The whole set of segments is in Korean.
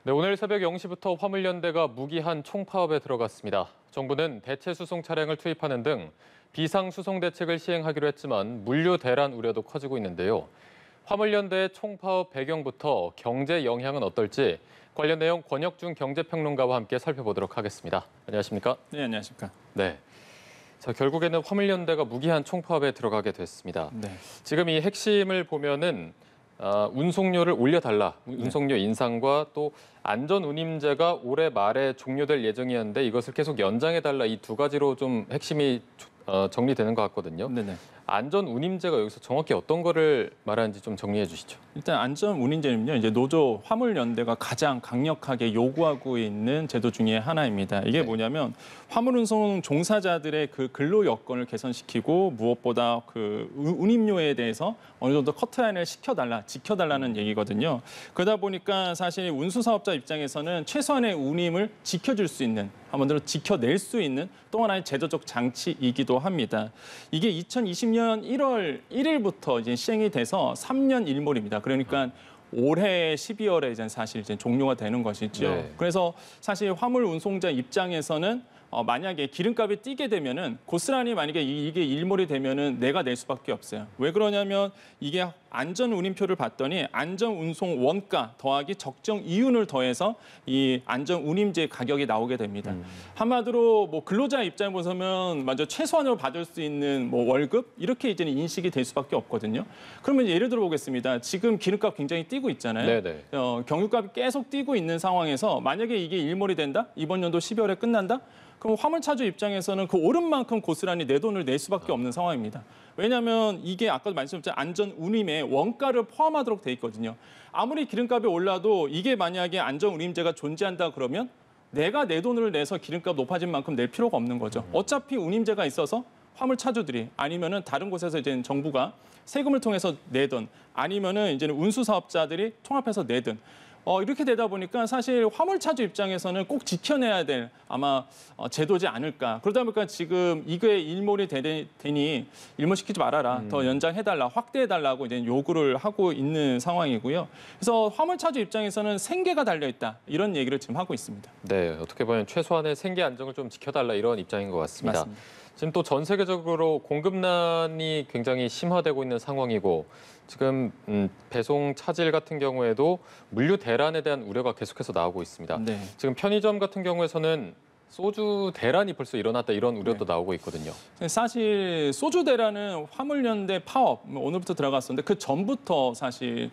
네, 오늘 새벽 0시부터 화물연대가 무기한 총파업에 들어갔습니다. 정부는 대체 수송 차량을 투입하는 등 비상 수송 대책을 시행하기로 했지만 물류 대란 우려도 커지고 있는데요. 화물연대의 총파업 배경부터 경제 영향은 어떨지 관련 내용 권혁중 경제평론가와 함께 살펴보도록 하겠습니다. 안녕하십니까? 네, 안녕하십니까? 네. 자, 결국에는 화물연대가 무기한 총파업에 들어가게 됐습니다. 네. 지금 이 핵심을 보면은 운송료를 올려달라, 운송료 인상과 또 안전운임제가 올해 말에 종료될 예정이었는데 이것을 계속 연장해달라 이 두 가지로 좀 핵심이 정리되는 것 같거든요. 네네. 안전운임제가 여기서 정확히 어떤 거를 말하는지 좀 정리해 주시죠. 일단 안전운임제는요, 이제 노조 화물연대가 가장 강력하게 요구하고 있는 제도 중에 하나입니다. 이게 뭐냐면 화물운송 종사자들의 그 근로 여건을 개선시키고 무엇보다 그 운임료에 대해서 어느 정도 커트라인을 지켜달라는 얘기거든요. 그러다 보니까 사실 운수사업자 입장에서는 최소한의 운임을 지켜줄 수 있는, 한마디로 지켜낼 수 있는 또 하나의 제도적 장치이기도 합니다. 이게 2020년 1월 1일부터 이제 시행이 돼서 3년 일몰입니다. 그러니까 올해 12월에 이제 종료가 되는 것이죠. 네. 그래서 사실 화물 운송자 입장에서는 만약에 기름값이 뛰게 되면은 고스란히 만약에 이게 일몰이 되면은 내가 낼 수밖에 없어요. 왜 그러냐면 이게 안전 운임표를 봤더니 안전 운송 원가 더하기 적정 이윤을 더해서 이 안전 운임제 가격이 나오게 됩니다. 한마디로 뭐 근로자 입장에 보면 먼저 최소한으로 받을 수 있는 뭐 월급 이렇게 이제는 인식이 될 수밖에 없거든요. 그러면 예를 들어 보겠습니다. 지금 기름값 굉장히 뛰고 있잖아요. 네네. 경유값이 계속 뛰고 있는 상황에서 만약에 이게 일몰이 된다? 이번 연도 12월에 끝난다? 그럼 화물차주 입장에서는 그 오른 만큼 고스란히 내 돈을 낼 수밖에 없는 상황입니다. 왜냐하면 이게 아까도 말씀드렸죠. 안전 운임에 원가를 포함하도록 돼 있거든요. 아무리 기름값이 올라도 이게 만약에 안전 운임제가 존재한다 그러면 내가 내 돈을 내서 기름값 높아진 만큼 낼 필요가 없는 거죠. 어차피 운임제가 있어서 화물차주들이 아니면은 다른 곳에서 이제 정부가 세금을 통해서 내든 아니면은 이제는 운수사업자들이 통합해서 내든 이렇게 되다 보니까 사실 화물차주 입장에서는 꼭 지켜내야 될 아마 제도지 않을까. 그러다 보니까 지금 이게 일몰이 되니 일몰시키지 말아라. 더 연장해달라, 확대해달라고 이제 요구를 하고 있는 상황이고요. 그래서 화물차주 입장에서는 생계가 달려있다. 이런 얘기를 지금 하고 있습니다. 네, 어떻게 보면 최소한의 생계 안정을 좀 지켜달라 이런 입장인 것 같습니다. 맞습니다. 지금 또 전 세계적으로 공급난이 굉장히 심화되고 있는 상황이고 지금 배송 차질 같은 경우에도 물류 대란에 대한 우려가 계속해서 나오고 있습니다. 네. 지금 편의점 같은 경우에서는 소주 대란이 벌써 일어났다 이런 우려도 나오고 있거든요. 사실 소주 대란은 화물연대 파업 오늘부터 들어갔었는데 그 전부터 사실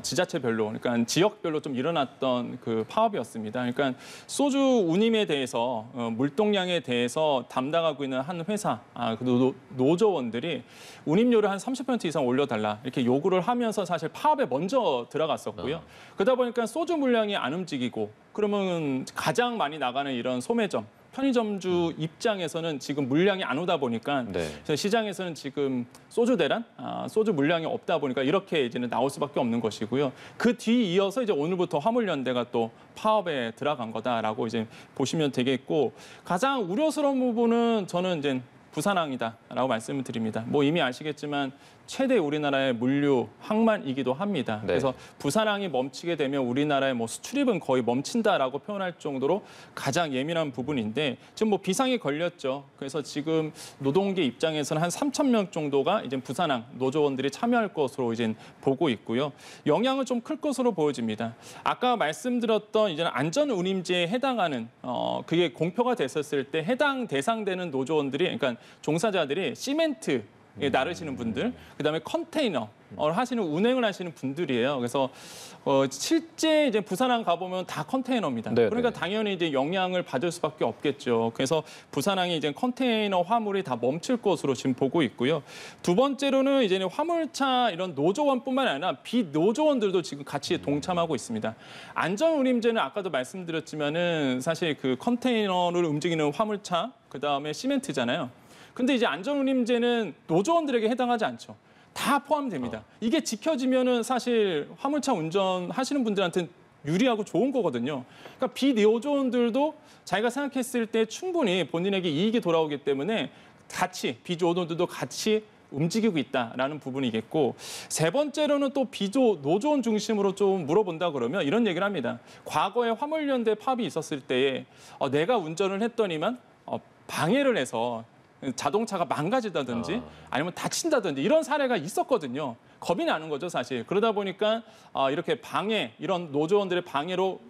지자체별로 그러니까 지역별로 좀 일어났던 그 파업이었습니다. 그러니까 소주 운임에 대해서 물동량에 대해서 담당하고 있는 한 회사 그 노조원들이 운임료를 한 30% 이상 올려달라 이렇게 요구를 하면서 사실 파업에 먼저 들어갔었고요. 그러다 보니까 소주 물량이 안 움직이고 그러면 가장 많이 나가는 이런 소매점, 편의점주 입장에서는 지금 물량이 안 오다 보니까 시장에서는 지금 소주 대란, 소주 물량이 없다 보니까 이렇게 이제는 나올 수밖에 없는 것이고요. 그 뒤 이어서 이제 오늘부터 화물연대가 또 파업에 들어간 거다라고 이제 보시면 되겠고 가장 우려스러운 부분은 저는 이제 부산항이다라고 말씀을 드립니다. 뭐 이미 아시겠지만 최대 우리나라의 물류 항만이기도 합니다. 그래서 부산항이 멈추게 되면 우리나라의 뭐 수출입은 거의 멈춘다라고 표현할 정도로 가장 예민한 부분인데 지금 뭐 비상이 걸렸죠. 그래서 지금 노동계 입장에서는 한 3,000명 정도가 이제 부산항 노조원들이 참여할 것으로 이제 보고 있고요. 영향은 좀 클 것으로 보여집니다. 아까 말씀드렸던 이제 안전운임제에 해당하는 그게 공표가 됐었을 때 해당 대상되는 노조원들이 그러니까 종사자들이 시멘트 나르시는 분들, 그다음에 컨테이너 하시는 운행을 하시는 분들이에요. 그래서 실제 이제 부산항 가보면 다 컨테이너입니다. 그러니까 당연히 이제 영향을 받을 수밖에 없겠죠. 그래서 부산항이 이제 컨테이너 화물이 다 멈출 것으로 지금 보고 있고요. 두 번째로는 이제 화물차 이런 노조원뿐만 아니라 비노조원들도 지금 같이 동참하고 있습니다. 안전운임제는 아까도 말씀드렸지만은 사실 그 컨테이너를 움직이는 화물차, 그다음에 시멘트잖아요. 근데 이제 안전운임제는 노조원들에게 해당하지 않죠. 다 포함됩니다. 이게 지켜지면은 사실 화물차 운전하시는 분들한테는 유리하고 좋은 거거든요. 그러니까 비노조원들도 자기가 생각했을 때 충분히 본인에게 이익이 돌아오기 때문에 같이 비노조원들도 같이 움직이고 있다라는 부분이겠고 세 번째로는 또 노조원 중심으로 좀 물어본다 그러면 이런 얘기를 합니다. 과거에 화물연대 파업이 있었을 때에 내가 운전을 했더니만 방해를 해서 자동차가 망가지다든지 아니면 다친다든지 이런 사례가 있었거든요. 겁이 나는 거죠, 사실. 그러다 보니까 이렇게 이런 노조원들의 방해로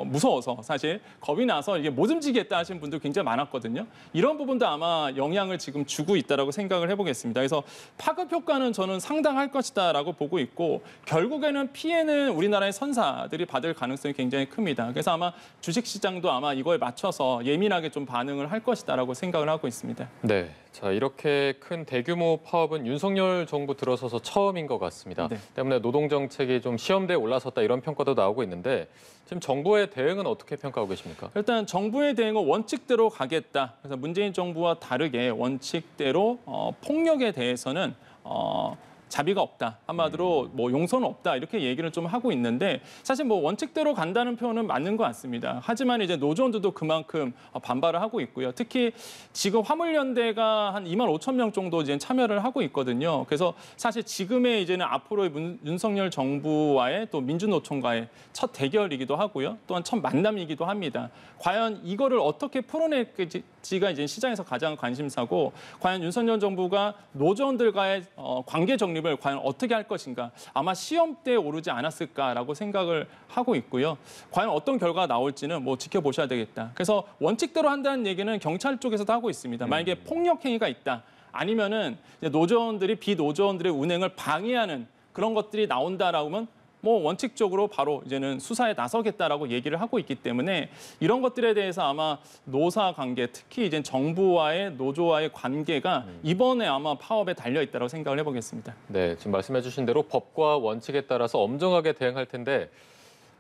무서워서 사실 겁이 나서 이게 못 움직이겠다 하시는 분들 굉장히 많았거든요. 이런 부분도 아마 영향을 지금 주고 있다라고 생각을 해보겠습니다. 그래서 파급 효과는 저는 상당할 것이다라고 보고 있고 결국에는 피해는 우리나라의 선사들이 받을 가능성이 굉장히 큽니다. 그래서 아마 주식시장도 아마 이거에 맞춰서 예민하게 좀 반응을 할 것이다라고 생각을 하고 있습니다. 네. 자, 이렇게 큰 대규모 파업은 윤석열 정부 들어서서 처음인 것 같습니다. 네. 때문에 노동정책이 좀 시험대에 올라섰다 이런 평가도 나오고 있는데 지금 정부의 대응은 어떻게 평가하고 계십니까? 일단 정부의 대응은 원칙대로 가겠다. 그래서 문재인 정부와 다르게 원칙대로 폭력에 대해서는 자비가 없다. 한마디로 뭐 용서는 없다. 이렇게 얘기를 좀 하고 있는데 사실 뭐 원칙대로 간다는 표현은 맞는 것 같습니다. 하지만 이제 노조원들도 그만큼 반발을 하고 있고요. 특히 지금 화물연대가 한 2만 5천 명 정도 이제 참여를 하고 있거든요. 그래서 사실 지금의 이제는 앞으로의 윤석열 정부와의 또 민주노총과의 첫 대결이기도 하고요. 또한 첫 만남이기도 합니다. 과연 이거를 어떻게 풀어낼지가 이제 시장에서 가장 관심사고 과연 윤석열 정부가 노조원들과의 관계 정리 을 과연 어떻게 할 것인가 아마 시험대에 오르지 않았을까라고 생각을 하고 있고요. 과연 어떤 결과가 나올지는 뭐 지켜보셔야 되겠다. 그래서 원칙대로 한다는 얘기는 경찰 쪽에서도 하고 있습니다. 만약에 폭력 행위가 있다. 아니면은 노조원들이 비노조원들의 운행을 방해하는 그런 것들이 나온다라고 하면 뭐 원칙적으로 바로 이제는 수사에 나서겠다라고 얘기를 하고 있기 때문에 이런 것들에 대해서 아마 노사 관계, 특히 이제 정부와의 노조와의 관계가 이번에 아마 파업에 달려 있다고 생각을 해보겠습니다. 네, 지금 말씀해주신 대로 법과 원칙에 따라서 엄정하게 대응할 텐데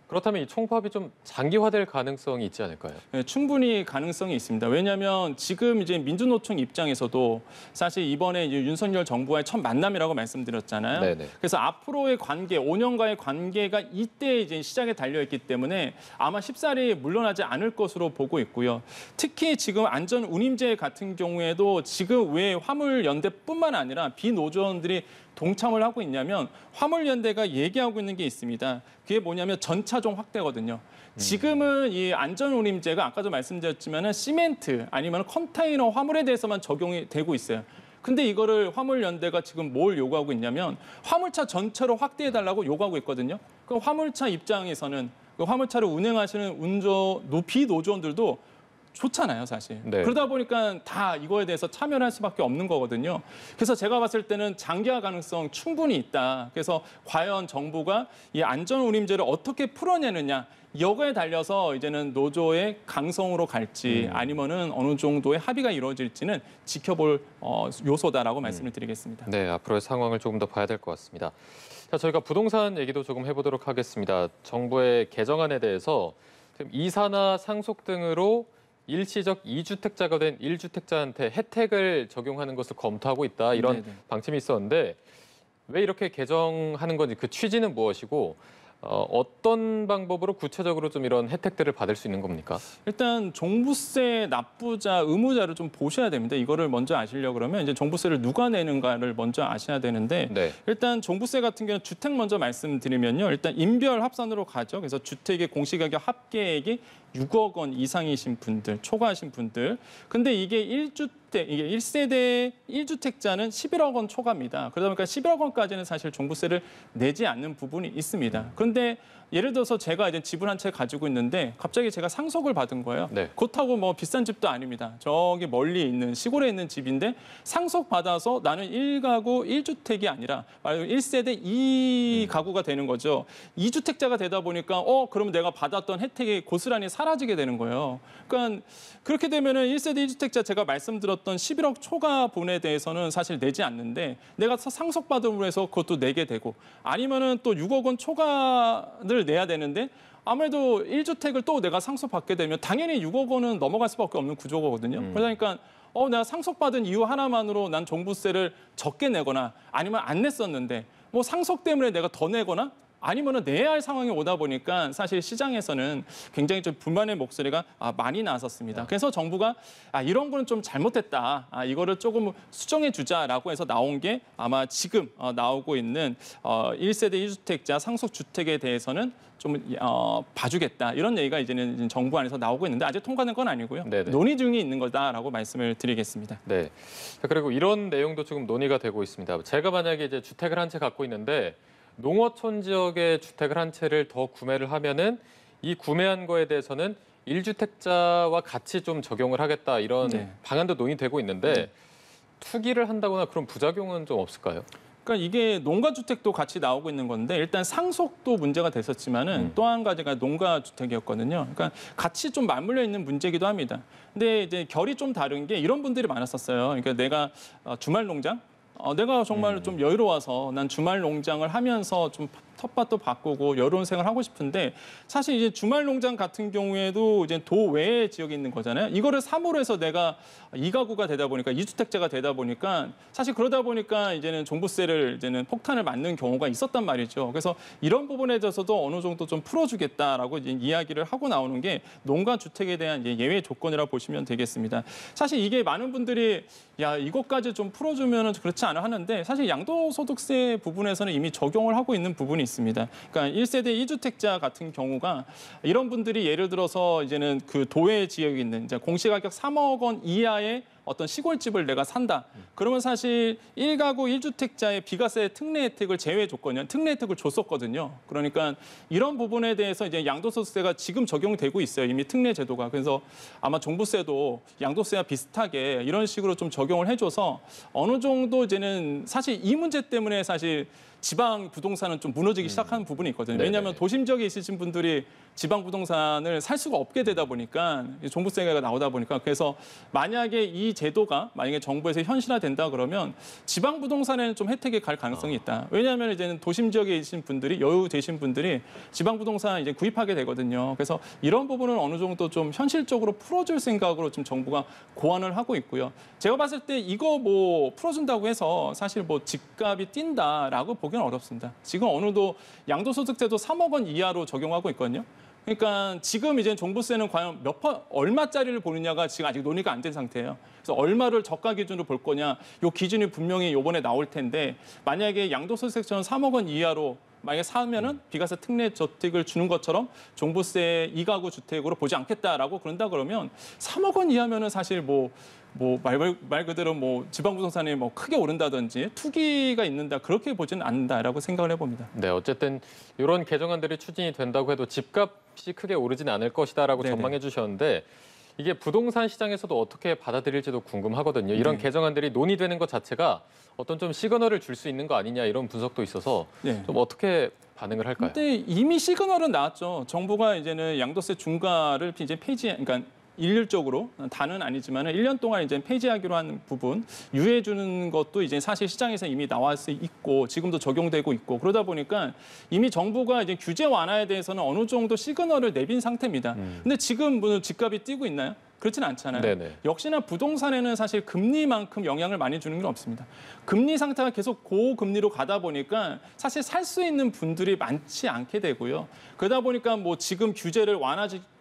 그렇다면 이 총파업이 좀 장기화될 가능성이 있지 않을까요? 네, 충분히 가능성이 있습니다. 왜냐하면 지금 이제 민주노총 입장에서도 사실 이번에 이제 윤석열 정부와의 첫 만남이라고 말씀드렸잖아요. 네네. 그래서 앞으로의 관계, 5년간의 관계가 이때 이제 시작에 달려 있기 때문에 아마 쉽사리 물러나지 않을 것으로 보고 있고요. 특히 지금 안전운임제 같은 경우에도 지금 왜 화물연대뿐만 아니라 비노조원들이 동참을 하고 있냐면 화물연대가 얘기하고 있는 게 있습니다. 그게 뭐냐면 전차종 확대거든요. 지금은 이 안전운임제가 아까도 말씀드렸지만은 시멘트 아니면 컨테이너 화물에 대해서만 적용이 되고 있어요. 근데 이거를 화물연대가 지금 뭘 요구하고 있냐면 화물차 전체로 확대해달라고 요구하고 있거든요. 그럼 화물차 입장에서는 그 화물차를 운행하시는 비노조원들도 좋잖아요, 사실. 네. 그러다 보니까 다 이거에 대해서 참여를 할 수밖에 없는 거거든요. 그래서 제가 봤을 때는 장기화 가능성 충분히 있다. 그래서 과연 정부가 이 안전운임제를 어떻게 풀어내느냐 여기에 달려서 이제는 노조의 강성으로 갈지 아니면은 어느 정도의 합의가 이루어질지는 지켜볼 요소다라고 말씀을 드리겠습니다. 네, 앞으로의 상황을 조금 더 봐야 될 것 같습니다. 자, 저희가 부동산 얘기도 조금 해보도록 하겠습니다. 정부의 개정안에 대해서 이사나 상속 등으로 일시적 2주택자가 된 1주택자한테 혜택을 적용하는 것을 검토하고 있다. 이런 네네. 방침이 있었는데 왜 이렇게 개정하는 건지 그 취지는 무엇이고 어떤 방법으로 구체적으로 좀 이런 혜택들을 받을 수 있는 겁니까? 일단 종부세 납부자, 의무자를 좀 보셔야 됩니다. 이거를 먼저 아시려고 그러면 이제 종부세를 누가 내는가를 먼저 아셔야 되는데 네. 일단 종부세 같은 경우는 주택 먼저 말씀드리면요. 일단 인별 합산으로 가죠. 그래서 주택의 공시가격 합계액이 6억 원 이상이신 분들, 초과하신 분들. 근데 이게 1세대 1주택자는 11억 원 초과입니다. 그러다 보니까 11억 원까지는 사실 종부세를 내지 않는 부분이 있습니다. 그런데 예를 들어서 제가 이제 집을 한 채 가지고 있는데 갑자기 제가 상속을 받은 거예요. 네. 그렇다고 뭐 비싼 집도 아닙니다. 저기 멀리 있는 시골에 있는 집인데 상속받아서 나는 1가구 1주택이 아니라 1세대 2가구가 되는 거죠. 2주택자가 되다 보니까 그러면 내가 받았던 혜택이 고스란히 사라지게 되는 거예요. 그러니까 그렇게 되면은 1세대 1주택자 제가 말씀드렸던 11억 초과분에 대해서는 사실 내지 않는데 내가 상속받음으로 해서 그것도 내게 되고 아니면은 또 6억 원 초과를 내야 되는데 아무래도 1주택을 또 내가 상속받게 되면 당연히 6억 원은 넘어갈 수밖에 없는 구조거든요. 그러니까 내가 상속받은 이유 하나만으로 난 종부세를 적게 내거나 아니면 안 냈었는데 뭐 상속 때문에 내가 더 내거나 아니면은 내야 할 상황이 오다 보니까 사실 시장에서는 굉장히 좀 불만의 목소리가 많이 나섰습니다. 그래서 정부가 이런 거는 좀 잘못됐다. 이거를 조금 수정해 주자라고 해서 나온 게 아마 지금 나오고 있는 1세대 1주택자 상속주택에 대해서는 좀 봐주겠다. 이런 얘기가 이제는 정부 안에서 나오고 있는데 아직 통과된 건 아니고요. 네네. 논의 중에 있는 거다라고 말씀을 드리겠습니다. 네. 자, 그리고 이런 내용도 지금 논의가 되고 있습니다. 제가 만약에 이제 주택을 한 채 갖고 있는데 농어촌 지역의 주택을 한 채를 더 구매를 하면은 이 구매한 거에 대해서는 1주택자와 같이 좀 적용을 하겠다 이런 네. 방안도 논의되고 있는데 투기를 한다거나 그런 부작용은 좀 없을까요? 그러니까 이게 농가주택도 같이 나오고 있는 건데 일단 상속도 문제가 됐었지만은 또 한 가지가 농가주택이었거든요. 그러니까 같이 좀 맞물려 있는 문제이기도 합니다. 근데 이제 결이 좀 다른 게 이런 분들이 많았었어요. 그러니까 내가 주말 농장 내가 정말 좀 여유로워서 난 주말 농장을 하면서 좀 텃밭도 바꾸고 여유로운 생활을 하고 싶은데 사실 이제 주말 농장 같은 경우에도 이제 도외의 지역에 있는 거잖아요. 이거를 3호로 해서 내가 2가구가 되다 보니까 2주택자가 되다 보니까 사실 그러다 보니까 이제는 종부세를 이제는 폭탄을 맞는 경우가 있었단 말이죠. 그래서 이런 부분에 대해서도 어느 정도 좀 풀어주겠다라고 이제 이야기를 하고 나오는 게 농가 주택에 대한 이제 예외 조건이라고 보시면 되겠습니다. 사실 이게 많은 분들이 이것까지 좀 풀어주면은 그렇지 않아 하는데 사실 양도소득세 부분에서는 이미 적용을 하고 있는 부분이 있습니다. 그러니까 1세대 2주택자 같은 경우가 이런 분들이 예를 들어서 이제는 그 도외 지역에 있는 이제 공시가격 3억 원 이하의 어떤 시골집을 내가 산다. 그러면 사실 1가구 1주택자의 비과세 특례 혜택을 제외 조건이야. 특례 혜택을 줬었거든요. 그러니까 이런 부분에 대해서 이제 양도소득세가 지금 적용되고 있어요. 이미 특례 제도가. 그래서 아마 종부세도 양도세와 비슷하게 이런 식으로 좀 적용을 해줘서 어느 정도 이제는 사실 이 문제 때문에 사실 지방 부동산은 좀 무너지기 시작하는 부분이 있거든요. 왜냐하면 도심 지역에 있으신 분들이 지방 부동산을 살 수가 없게 되다 보니까 종부세가 나오다 보니까 그래서 만약에 이 제도가 만약에 정부에서 현실화된다 그러면 지방 부동산에는 좀 혜택이 갈 가능성이 있다. 왜냐하면 이제는 도심 지역에 계신 분들이 여유 되신 분들이 지방 부동산 이제 구입하게 되거든요. 그래서 이런 부분은 어느 정도 좀 현실적으로 풀어줄 생각으로 지금 정부가 고안을 하고 있고요. 제가 봤을 때 이거 뭐 풀어준다고 해서 사실 뭐 집값이 뛴다라고 보기는 어렵습니다. 지금 어느 정도 양도소득세도 3억 원 이하로 적용하고 있거든요. 그러니까 지금 이제 종부세는 과연 얼마짜리를 보느냐가 지금 아직 논의가 안 된 상태예요. 그래서 얼마를 저가 기준으로 볼 거냐, 요 기준이 분명히 이번에 나올 텐데 만약에 양도소득세처럼 3억 원 이하로 만약에 사면은 비과세 특례 저택을 주는 것처럼 종부세 2가구 주택으로 보지 않겠다라고 그런다 그러면 3억 원 이하면은 사실 말 그대로 지방부동산이 크게 오른다든지 투기가 있는다 그렇게 보지는 않는다라고 생각을 해봅니다. 네, 어쨌든 이런 개정안들이 추진이 된다고 해도 집값이 크게 오르진 않을 것이다라고 네네. 전망해 주셨는데 이게 부동산 시장에서도 어떻게 받아들일지도 궁금하거든요. 이런 개정안들이 논의되는 것 자체가 어떤 좀 시그널을 줄 수 있는 거 아니냐 이런 분석도 있어서 좀 어떻게 반응을 할까요? 근데 이미 시그널은 나왔죠. 정부가 이제는 양도세 중과를 이제 그러니까 일률적으로 다는 아니지만 1년 동안 이제 폐지하기로 한 부분 유예해 주는 것도 이제 사실 시장에서 이미 나와 있고 지금도 적용되고 있고 그러다 보니까 이미 정부가 이제 규제 완화에 대해서는 어느 정도 시그널을 내빈 상태입니다. 근데 지금 집값이 뛰고 있나요? 그렇지는 않잖아요. 네네. 역시나 부동산에는 사실 금리만큼 영향을 많이 주는 건 없습니다. 금리 상태가 계속 고금리로 가다 보니까 사실 살 수 있는 분들이 많지 않게 되고요. 그러다 보니까 지금 규제를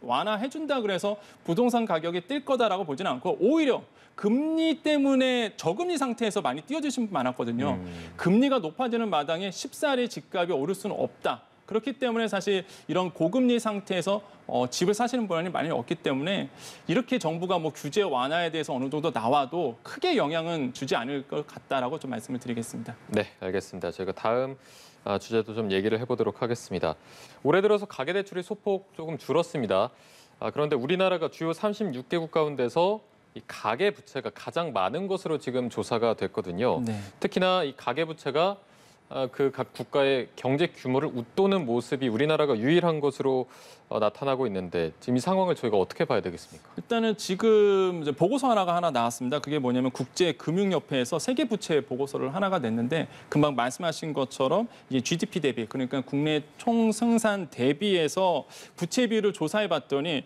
완화해 준다 그래서 부동산 가격이 뛸 거다라고 보지는 않고 오히려 금리 때문에 저금리 상태에서 많이 뛰어드신 분 많았거든요. 금리가 높아지는 마당에 쉽사리 집값이 오를 수는 없다. 그렇기 때문에 사실 이런 고금리 상태에서 집을 사시는 분이 많이 없기 때문에 이렇게 정부가 규제 완화에 대해서 어느 정도 나와도 크게 영향은 주지 않을 것 같다라고 좀 말씀을 드리겠습니다. 네, 알겠습니다. 저희가 다음 주제도 좀 얘기를 해보도록 하겠습니다. 올해 들어서 가계대출이 소폭 조금 줄었습니다. 그런데 우리나라가 주요 36개국 가운데서 이 가계부채가 가장 많은 것으로 지금 조사가 됐거든요. 네. 특히나 이 가계부채가 그 각 국가의 경제 규모를 웃도는 모습이 우리나라가 유일한 것으로 나타나고 있는데 지금 이 상황을 저희가 어떻게 봐야 되겠습니까? 일단은 지금 이제 보고서 하나 나왔습니다. 그게 뭐냐면 국제금융협회에서 세계 부채 보고서를 하나가 냈는데 금방 말씀하신 것처럼 이제 GDP 대비 그러니까 국내 총생산 대비해서 부채 비율을 조사해봤더니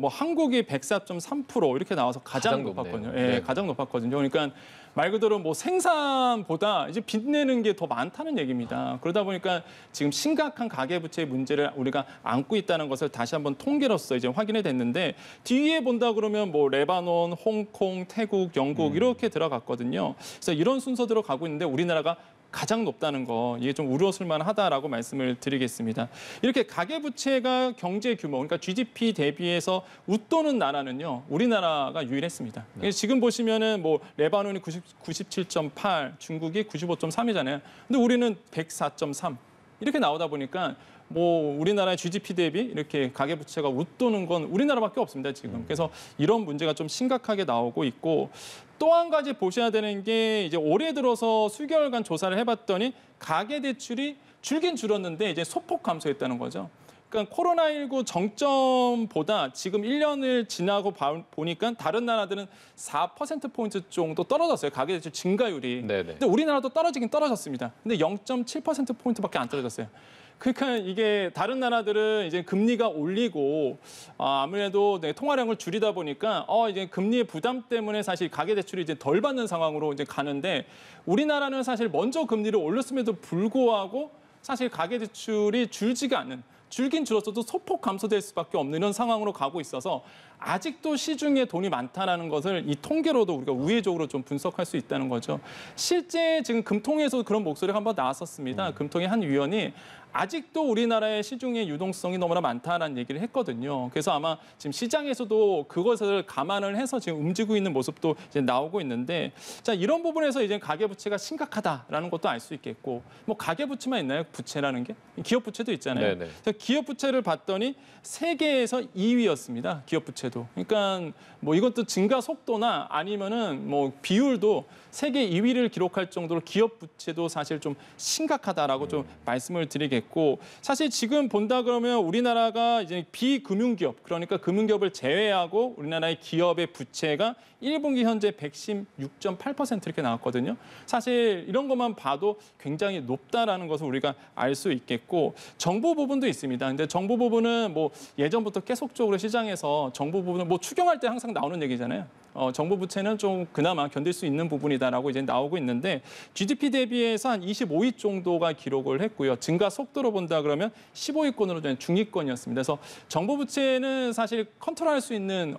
한국이 104.3% 이렇게 나와서 가장 가장 높네요. 높았거든요. 네. 가장 높았거든요. 그러니까 말 그대로 뭐 생산보다 이제 빚내는 게 더 많다는 얘기입니다. 그러다 보니까 지금 심각한 가계부채의 문제를 우리가 안고 있다는 것을 다시 한번 통계로서 이제 확인이 됐는데 뒤에 본다 그러면 뭐 레바논, 홍콩, 태국, 영국 이렇게 들어갔거든요. 그래서 이런 순서대로 가고 있는데 우리나라가 가장 높다는 거 이게 좀 우려스러울 만하다라고 말씀을 드리겠습니다. 이렇게 가계부채가 경제 규모, 그러니까 GDP 대비해서 웃도는 나라는요 우리나라가 유일했습니다. 지금 보시면은 뭐 레바논이 97.8, 중국이 95.3이잖아요. 근데 우리는 104.3 이렇게 나오다 보니까 뭐 우리나라의 GDP 대비 이렇게 가계부채가 웃도는 건 우리나라밖에 없습니다 지금. 그래서 이런 문제가 좀 심각하게 나오고 있고 또 한 가지 보셔야 되는 게 이제 올해 들어서 수개월간 조사를 해봤더니 가계대출이 줄긴 줄었는데 이제 소폭 감소했다는 거죠. 그러니까 코로나19 정점보다 지금 1년을 지나고 보니까 다른 나라들은 4%포인트 정도 떨어졌어요. 가계대출 증가율이. 네네. 근데 우리나라도 떨어지긴 떨어졌습니다. 근데 0.7%포인트밖에 안 떨어졌어요. 그러니까 이게 다른 나라들은 이제 금리가 올리고 아무래도 통화량을 줄이다 보니까 이제 금리의 부담 때문에 사실 가계 대출이 이제 덜 받는 상황으로 이제 가는데 우리나라는 사실 먼저 금리를 올렸음에도 불구하고 사실 가계 대출이 줄지가 않는 줄긴 줄었어도 소폭 감소될 수밖에 없는 이런 상황으로 가고 있어서 아직도 시중에 돈이 많다라는 것을 이 통계로도 우리가 우회적으로 좀 분석할 수 있다는 거죠. 실제 지금 금통위에서 그런 목소리가 한번 나왔었습니다. 금통위 한 위원이 아직도 우리나라의 시중의 유동성이 너무나 많다라는 얘기를 했거든요. 그래서 아마 지금 시장에서도 그것을 감안을 해서 지금 움직이고 있는 모습도 이제 나오고 있는데, 자 이런 부분에서 이제 가계부채가 심각하다라는 것도 알 수 있겠고, 뭐 가계부채만 있나요? 부채라는 게 기업부채도 있잖아요. 네네. 기업부채를 봤더니 세계에서 2위였습니다. 기업부채도. 그러니까 뭐 이것도 증가 속도나 아니면은 뭐 비율도 세계 2위를 기록할 정도로 기업 부채도 사실 좀 심각하다라고 좀 말씀을 드리겠고, 사실 지금 본다 그러면 우리나라가 이제 비금융기업, 그러니까 금융기업을 제외하고 우리나라의 기업의 부채가 1분기 현재 116.8% 이렇게 나왔거든요. 사실 이런 것만 봐도 굉장히 높다라는 것을 우리가 알 수 있겠고, 정부 부분도 있습니다. 근데 정부 부분은 뭐 예전부터 계속적으로 시장에서 정부 부분은 뭐 추경할 때 항상 나오는 얘기잖아요. 정부 부채는 좀 그나마 견딜 수 있는 부분이다라고 이제 나오고 있는데, GDP 대비해서 한 25위 정도가 기록을 했고요. 증가 속도로 본다 그러면 15위권으로 된 중위권이었습니다. 그래서 정부 부채는 사실 컨트롤할 수 있는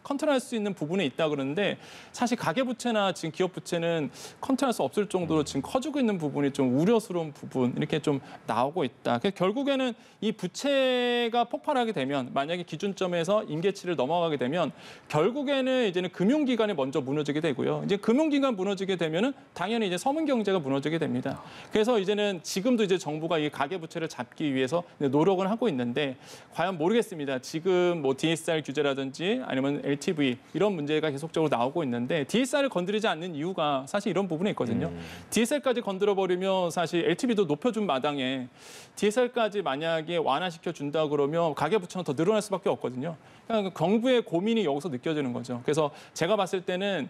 컨트롤할 수 있는 부분에 있다 그러는데, 사실 가계부채나 지금 기업부채는 컨트롤할 수 없을 정도로 지금 커지고 있는 부분이 좀 우려스러운 부분 이렇게 좀 나오고 있다. 그래서 결국에는 이 부채가 폭발하게 되면, 만약에 기준점에서 임계치를 넘어가게 되면 결국에는 이제는 금융기관이 먼저 무너지게 되고요. 이제 금융기관 무너지게 되면은 당연히 이제 서민 경제가 무너지게 됩니다. 그래서 이제는 지금도 이제 정부가 이 가계부채를 잡기 위해서 노력을 하고 있는데, 과연 모르겠습니다. 지금 뭐 DSR 규제라든지 아니면 LTV 이런 문제가 계속적으로 나오고 있는데, DSR을 건드리지 않는 이유가 사실 이런 부분에 있거든요. DSR까지 건드려버리면 사실 LTV도 높여준 마당에 DSR까지 만약에 완화시켜 준다 그러면 가계부채는 더 늘어날 수밖에 없거든요. 그러니까 정부의 고민이 여기서 느껴지는 거죠. 그래서 제가 봤을 때는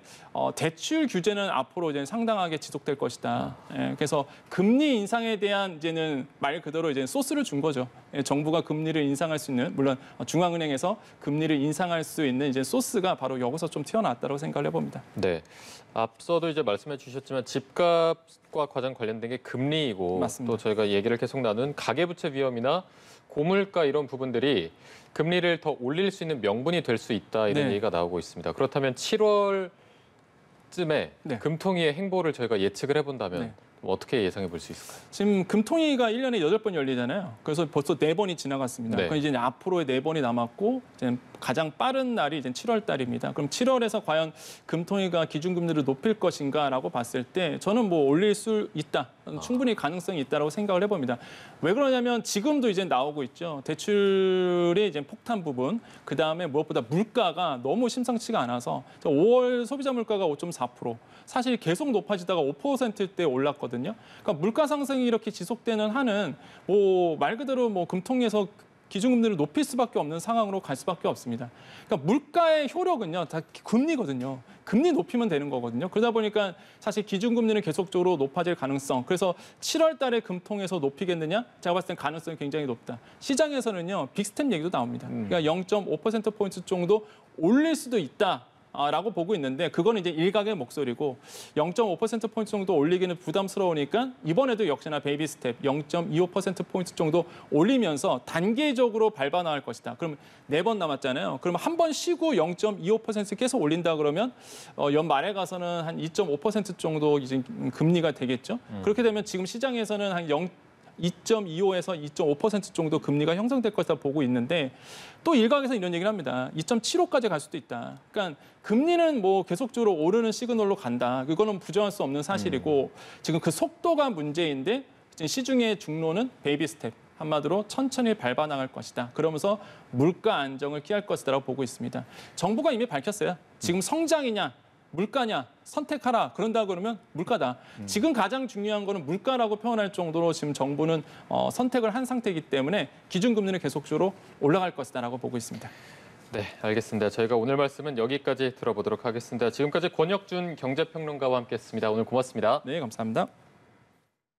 대출 규제는 앞으로 이제 상당하게 지속될 것이다. 그래서 금리 인상에 대한 이제는 말 그대로 이제 소스를 준 거죠. 정부가 금리를 인상할 수 있는, 물론 중앙은행에서 금리를 인상할 수 있는 이제 소스가 바로 여기서 좀 튀어나왔다고 생각을 해봅니다. 네. 앞서도 이제 말씀해 주셨지만 집값과 가장 관련된 게 금리이고, 맞습니다. 또 저희가 얘기를 계속 나눈 가계부채 위험이나 고물가 이런 부분들이 금리를 더 올릴 수 있는 명분이 될 수 있다, 이런 네. 얘기가 나오고 있습니다. 그렇다면 7월쯤에 네. 금통위의 행보를 저희가 예측을 해본다면 네. 어떻게 예상해 볼 수 있을까요? 지금 금통위가 1년에 8번 열리잖아요. 그래서 벌써 4번이 지나갔습니다. 네. 그럼 이제 앞으로의 4번이 남았고, 이제 가장 빠른 날이 이제 7월 달입니다. 그럼 7월에서 과연 금통위가 기준금리를 높일 것인가라고 봤을 때 저는 뭐 올릴 수 있다. 충분히 가능성이 있다라고 생각을 해봅니다. 왜 그러냐면 지금도 이제 나오고 있죠. 대출의 이제 폭탄 부분, 그 다음에 무엇보다 물가가 너무 심상치가 않아서 5월 소비자 물가가 5.4%, 사실 계속 높아지다가 5%대 올랐거든요. 그러니까 물가 상승이 이렇게 지속되는 한은 뭐 말 그대로 뭐 금통위에서 기준금리를 높일 수밖에 없는 상황으로 갈 수밖에 없습니다. 그러니까 물가의 효력은요, 다 금리거든요. 금리 높이면 되는 거거든요. 그러다 보니까 사실 기준금리는 계속적으로 높아질 가능성. 그래서 7월 달에 금통에서 높이겠느냐? 제가 봤을 땐 가능성이 굉장히 높다. 시장에서는요, 빅스텝 얘기도 나옵니다. 그러니까 0.5%포인트 정도 올릴 수도 있다. 라고 보고 있는데 그거는 이제 일각의 목소리고 0.5%포인트 정도 올리기는 부담스러우니까 이번에도 역시나 베이비 스텝 0.25%포인트 정도 올리면서 단계적으로 밟아 나갈 것이다. 그럼 4번 남았잖아요. 그럼 한 번 쉬고 0.25% 계속 올린다 그러면 연말에 가서는 한 2.5% 정도 이제 금리가 되겠죠. 그렇게 되면 지금 시장에서는 한 2.25에서 2.5% 정도 금리가 형성될 것이다 보고 있는데 또 일각에서 이런 얘기를 합니다. 2.75까지 갈 수도 있다. 그러니까 금리는 뭐 계속적으로 오르는 시그널로 간다. 그거는 부정할 수 없는 사실이고 지금 그 속도가 문제인데 시중의 중론은 베이비 스텝. 한마디로 천천히 밟아 나갈 것이다. 그러면서 물가 안정을 기할 것이다라고 보고 있습니다. 정부가 이미 밝혔어요. 지금 성장이냐 물가냐 선택하라 그런다 그러면 물가다. 지금 가장 중요한 거는 물가라고 표현할 정도로 지금 정부는 선택을 한 상태이기 때문에 기준금리는 계속적으로 올라갈 것이다라고 보고 있습니다. 네, 알겠습니다. 저희가 오늘 말씀은 여기까지 들어보도록 하겠습니다. 지금까지 권혁준 경제평론가와 함께했습니다. 오늘 고맙습니다. 네, 감사합니다.